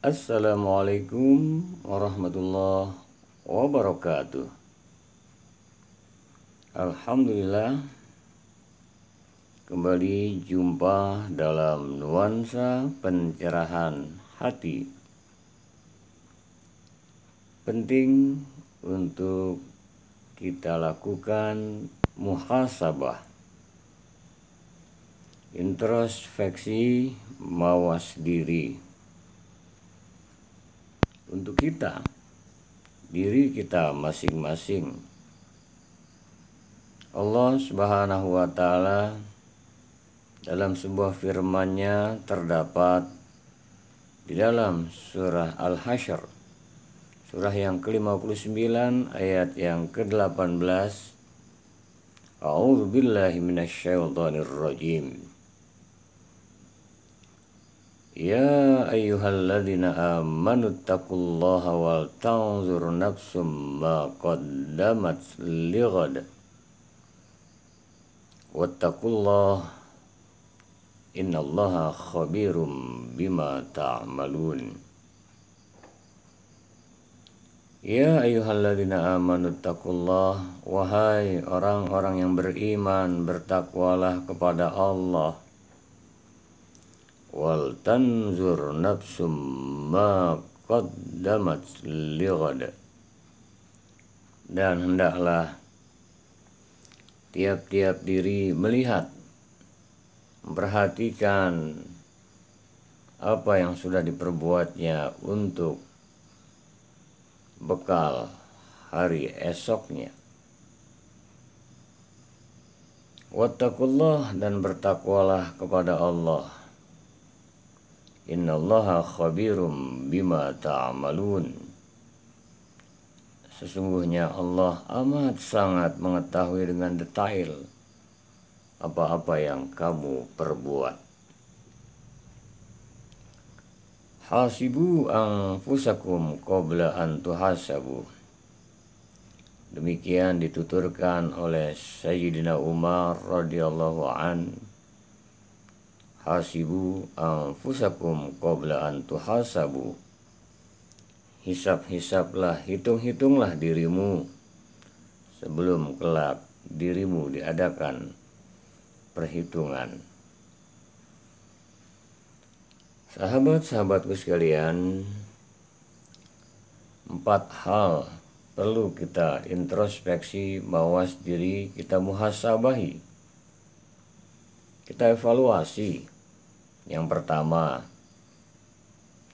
Assalamualaikum warahmatullahi wabarakatuh. Alhamdulillah, kembali jumpa dalam nuansa pencerahan hati. Penting untuk kita lakukan muhasabah, introspeksi, mawas diri. Untuk kita, diri kita masing-masing. Allah Subhanahu wa Ta'ala dalam sebuah firman-Nya terdapat di dalam surah Al-Hasyr, surah yang ke-59 ayat yang ke-18. A'udzu billahi minasyaitonir rajim. Ya ayyuhalladzina amanu taqullaha wal tanzur nafsum ma qaddamat lighad wattaqullaha innallaha khabirum bima ta'malun. Ya ayyuhalladzina amanu taqullaha, wahai orang-orang yang beriman, bertakwalah kepada Allah. Wal tanzur nafsum ma qaddamat lighad, dan hendaklah tiap-tiap diri melihat, memperhatikan apa yang sudah diperbuatnya untuk bekal hari esoknya. Wattaqullah, dan bertakwalah kepada Allah. Innallaha khabirum bima ta'malun. Sesungguhnya Allah amat sangat mengetahui dengan detail apa-apa yang kamu perbuat. Hasibu anfusakum qabla an tuhasabu. Demikian dituturkan oleh Sayyidina Umar radhiyallahu an. Hasibu anfusakum qabla an tuhasabu. Hisab-hisablah, hitung-hitunglah dirimu sebelum kelak dirimu diadakan perhitungan. Sahabat-sahabatku sekalian, 4 hal perlu kita introspeksi, mawas diri, kita muhasabahi, kita evaluasi. Yang pertama,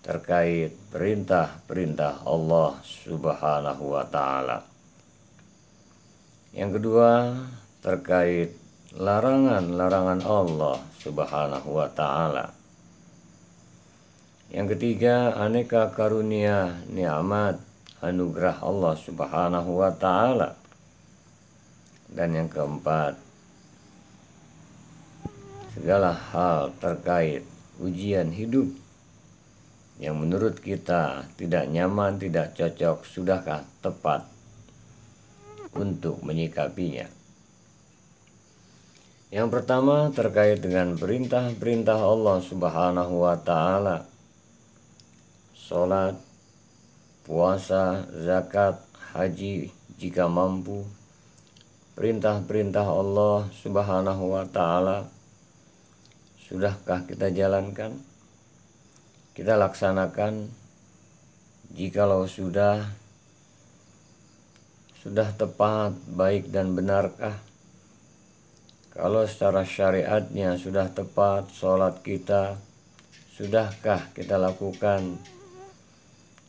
terkait perintah-perintah Allah Subhanahu wa Ta'ala. Yang kedua, terkait larangan-larangan Allah Subhanahu wa Ta'ala. Yang ketiga, aneka karunia, nikmat, anugerah Allah Subhanahu wa Ta'ala. Dan yang keempat, segala hal terkait ujian hidup yang menurut kita tidak nyaman, tidak cocok, sudahkah tepat untuk menyikapinya. Yang pertama, terkait dengan perintah-perintah Allah Subhanahu wa Ta'ala. Salat, puasa, zakat, haji jika mampu. Perintah-perintah Allah Subhanahu wa Ta'ala, sudahkah kita jalankan? Kita laksanakan? Jikalau sudah tepat, baik dan benarkah? Kalau secara syariatnya sudah tepat, sholat kita, sudahkah kita lakukan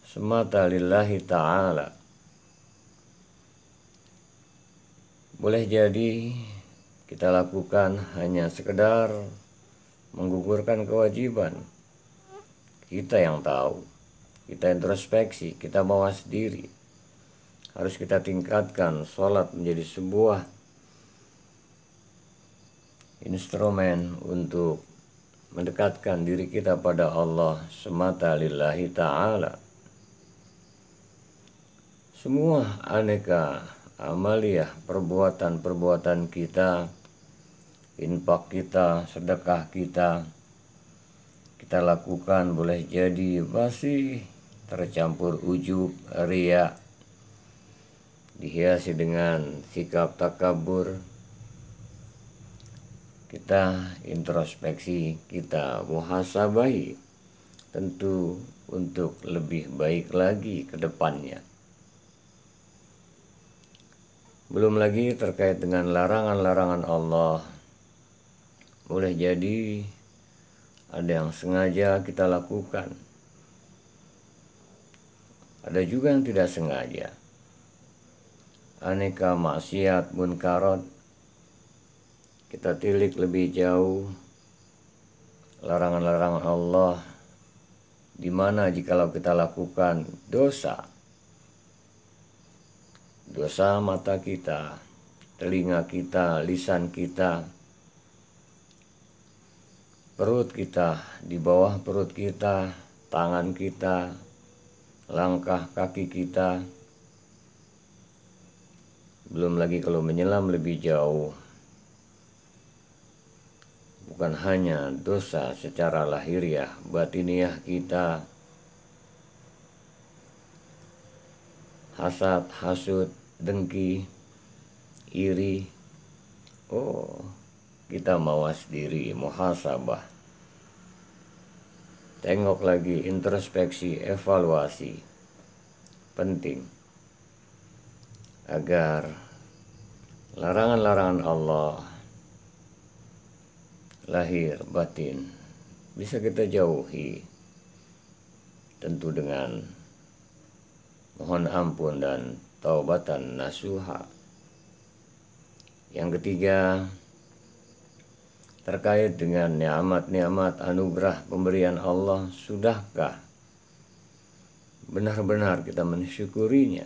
semata lillahi ta'ala? Boleh jadi kita lakukan hanya sekedar menggugurkan kewajiban. Kita yang tahu, kita introspeksi, kita mawas diri. Harus kita tingkatkan sholat menjadi sebuah instrumen untuk mendekatkan diri kita pada Allah semata lillahi ta'ala. Semua aneka amaliyah, perbuatan-perbuatan kita, infak kita, sedekah kita kita lakukan boleh jadi masih tercampur ujub, riya, dihiasi dengan sikap takabur. Kita introspeksi, kita muhasabahi, tentu untuk lebih baik lagi ke depannya. Belum lagi terkait dengan larangan-larangan Allah. Boleh jadi ada yang sengaja kita lakukan, ada juga yang tidak sengaja. Aneka maksiat munkarat kita tilik lebih jauh. Larangan-larangan Allah, di mana jikalau kita lakukan dosa mata kita, telinga kita, lisan kita, perut kita, di bawah perut kita, tangan kita, langkah kaki kita. Belum lagi kalau menyelam lebih jauh, bukan hanya dosa secara lahiriah, batiniah kita, hasad, hasud, dengki, iri. Kita mawas diri, muhasabah. Tengok lagi, introspeksi, evaluasi. Penting agar larangan-larangan Allah lahir batin bisa kita jauhi, tentu dengan mohon ampun dan taubatan nasuha. Yang ketiga, terkait dengan nikmat-nikmat anugerah pemberian Allah, sudahkah benar-benar kita mensyukurinya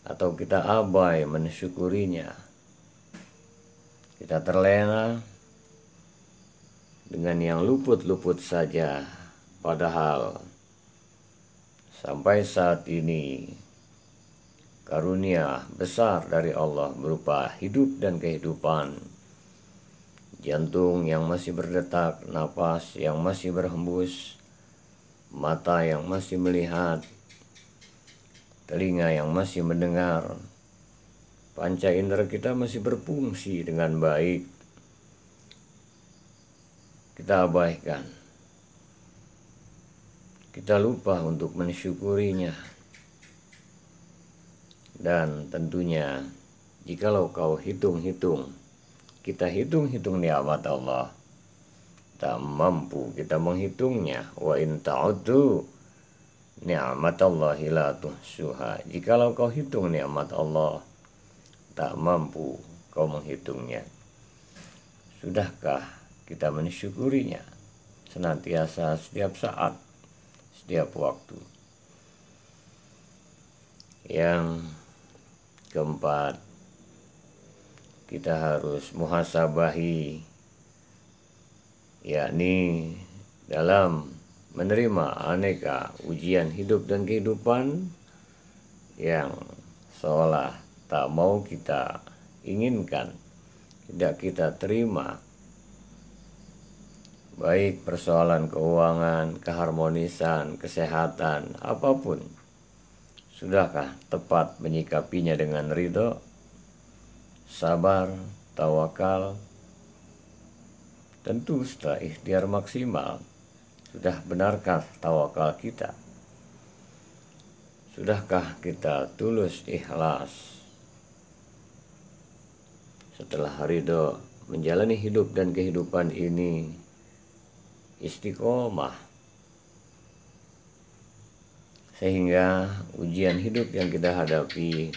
atau kita abai mensyukurinya? Kita terlena dengan yang luput-luput saja, padahal sampai saat ini karunia besar dari Allah berupa hidup dan kehidupan, jantung yang masih berdetak, napas yang masih berhembus, mata yang masih melihat, telinga yang masih mendengar, panca indera kita masih berfungsi dengan baik. Kita abaikan, kita lupa untuk mensyukurinya. Dan tentunya jikalau kau hitung-hitung, kita hitung-hitung nikmat Allah, tak mampu kita menghitungnya. Wa in ta'uddu ni'matallahi la tuhsuha. Jikalau kau hitung nikmat Allah, tak mampu kau menghitungnya. Sudahkah kita mensyukurinya senantiasa, setiap saat, setiap waktu? Yang keempat, kita harus muhasabahi, yakni dalam menerima aneka ujian hidup dan kehidupan yang seolah tak mau kita inginkan, tidak kita terima, baik persoalan keuangan, keharmonisan, kesehatan, apapun. Sudahkah tepat menyikapinya dengan ridho, sabar, tawakal? Tentu setelah ikhtiar maksimal, sudah benarkah tawakal kita? Sudahkah kita tulus ikhlas? Setelah ridho menjalani hidup dan kehidupan ini, istiqomah, sehingga ujian hidup yang kita hadapi,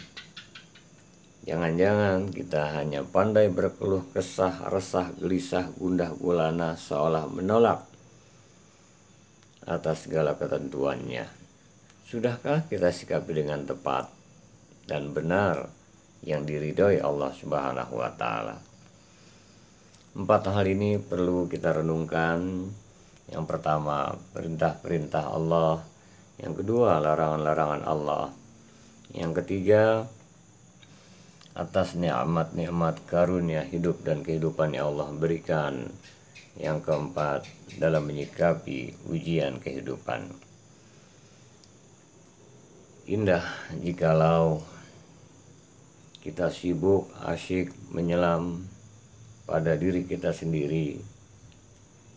jangan-jangan kita hanya pandai berkeluh kesah, resah, gelisah, gundah gulana, seolah menolak atas segala ketentuannya. Sudahkah kita sikapi dengan tepat dan benar yang diridhoi Allah Subhanahu wa Ta'ala? 4 hal ini perlu kita renungkan. Yang pertama, perintah-perintah Allah. Yang kedua, larangan-larangan Allah. Yang ketiga, atas nikmat-nikmat karunia hidup dan kehidupan yang Allah berikan. yang keempat, dalam menyikapi ujian kehidupan. Indah jikalau kita sibuk asyik menyelam pada diri kita sendiri.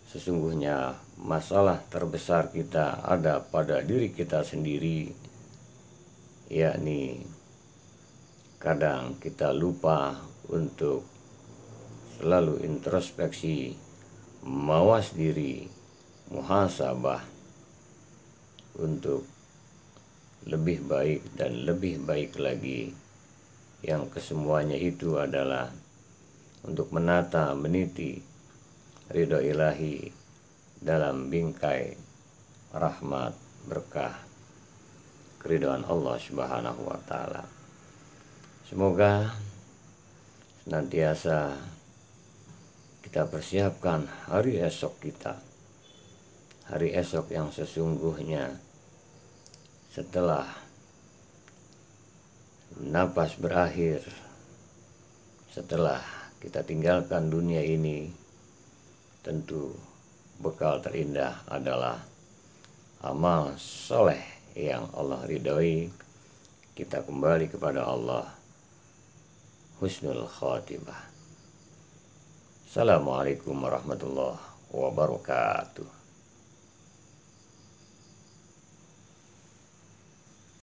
Sesungguhnya masalah terbesar kita ada pada diri kita sendiri, yakni kadang kita lupa untuk selalu introspeksi, mawas diri, muhasabah untuk lebih baik dan lebih baik lagi, yang kesemuanya itu adalah untuk menata, meniti ridho ilahi dalam bingkai rahmat, berkah, keridhaan Allah Subhanahu wa Ta'ala. Semoga senantiasa kita persiapkan hari esok kita, hari esok yang sesungguhnya setelah napas berakhir, setelah kita tinggalkan dunia ini, tentu bekal terindah adalah amal soleh yang Allah ridhoi. Kita kembali kepada Allah, husnul khatimah. Assalamualaikum warahmatullahi wabarakatuh.